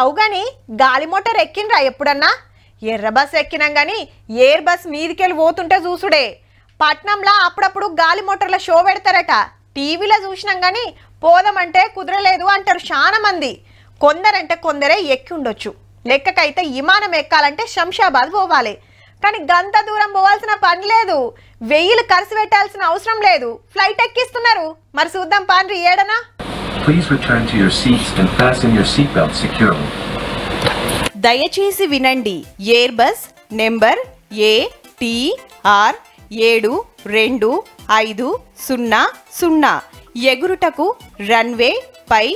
అవుగాని గాలి మోటార్ ఎక్కినరా ఎప్పుడన్నా? ఎర్ర బస్ ఎక్కినాం గాని ఎయిర్ బస్ మీదికెళ్ళి పోతుంటే చూసుడే. పట్నంలో అప్పుడప్పుడు గాలి మోటార్ల షో పెడతారట. టీవీలో చూసినాం గాని పోదామంటే కుదరలేదు అంటారు చాలా మంది. కొందరంటే కొందరే ఎక్కి ఉండొచ్చు. లెక్కకైతే విమానం ఎక్కాలంటే శంషాబాద్ పోవాలి. కానీ గంత దూరం పోవాల్సిన పని లేదు. 1000 ఖర్చు పెట్టాల్సిన అవసరం లేదు. ఫ్లైట్ ఎక్కిస్తున్నారు. మరి చూద్దాం పాండ్రి ఏడనా. Please return to your seats and fasten your seatbelt securely. దయచేసి వినండి. ఎయిర్ బస్ నెంబర్ ATR72500 ఎగురుటకు రన్వే పై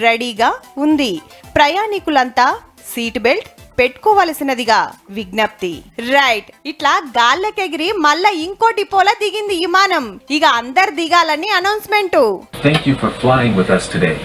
రెడీగా ఉంది. ప్రయాణికులంతా సీట్ బెల్ట్ పెట్టుకోవలసినదిగా విజ్ఞప్తి. రైట్, ఇట్లా గాల్లకెగిరి మళ్ళా ఇంకో డిపోలా దిగింది విమానం. ఇక అందరు దిగాలని announcement. Thank you for flying with us today.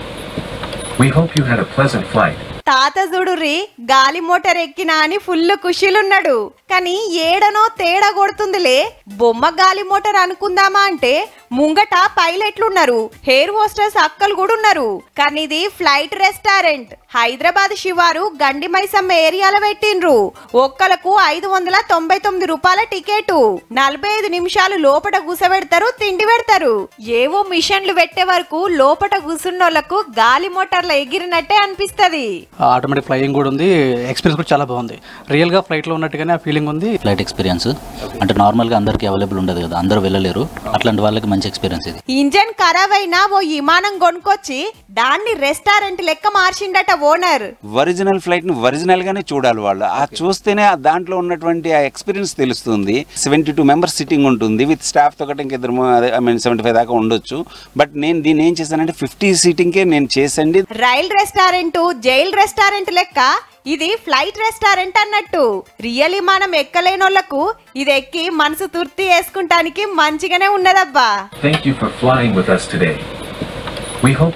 We hope you had a pleasant flight. తాత చూడుర్రి గాలి మోటార్ ఎక్కినా అని ఫుల్ ఖుషీలున్నాడు. కానీ ఏడనో తేడా కొడుతుందిలే. బొమ్మ గాలి మోటార్ అనుకుందామా అంటే ముంగట పైలట్లున్నారు, హెయిర్ హోస్టెస్ అక్కలు కూడా ఉన్నారు. కానీ ఇది ఫ్లైట్ రెస్టారెంట్. హైదరాబాద్ శివారు గండి మైసమ్మ ఏరియాలో పెట్టిండ్రు. ఒక్కలకు 599 రూపాయల టికెట్. 45 నిమిషాలు లోపట కూసబెడతారు, తిండి పెడతారు. ఏవో మిషన్లు పెట్టే వరకు లోపట కూసున్నోళ్లకు గాలి మోటార్ల ఎగిరినట్టే అనిపిస్తది. ఆటోమేటిక్ ఫ్లయింగ్ కూడా ఉంది. ఎక్స్పీరియన్స్ కూడా చాలా బాగుంది. రియల్ గా ఫ్లైట్ లో ఉన్నట్టుగానే ఆ ఫీలింగ్ ఉంది. ఫ్లైట్ ఎక్స్పీరియన్స్ అంటే నార్మల్ గా అందరికి అవైలబుల్ ఉండదు కదా, అందరూ వెళ్ళలేరు. అట్లాంటి వాళ్ళకి మంచి ఎక్స్పీరియన్స్ ఇది. ఇంజన్ ఖరాబ్ అయినా ఓ విమానం కొనుక్కొచ్చి దాన్ని రెస్టారెంట్ లెక్క మార్చిండట ఓనర్. ఒరిజినల్ ఫ్లైట్ ని ఒరిజినల్ గానే చూడాలి వాళ్ళు. ఆ చూస్తేనే దాంట్లో ఉన్నటువంటి ఆ ఎక్స్పీరియన్స్ తెలుస్తుంది. 72 మెంబర్స్ సిట్టింగ్ ఉంటుంది. విత్ స్టాఫ్ తో ఇంకిద్దరు 75 దాకా ఉండొచ్చు. బట్ నేను దీన్ని ఏం చేశానంటే 50 సీటింగ్ కే నేను చేసండి. రైల్ రెస్టారెంట్, జైల్ రెస్టారెంట్ లెక్క ఇది ఫ్లైట్ రెస్టారెంట్ అన్నట్టు. రియల్ విమానం ఎక్కలేనోళ్లకు ఇది ఎక్కి మనసు తృప్తి చేసుకుంటానికి మంచిగానే ఉన్నదబ్బా. Thank you for flying with us today. We hope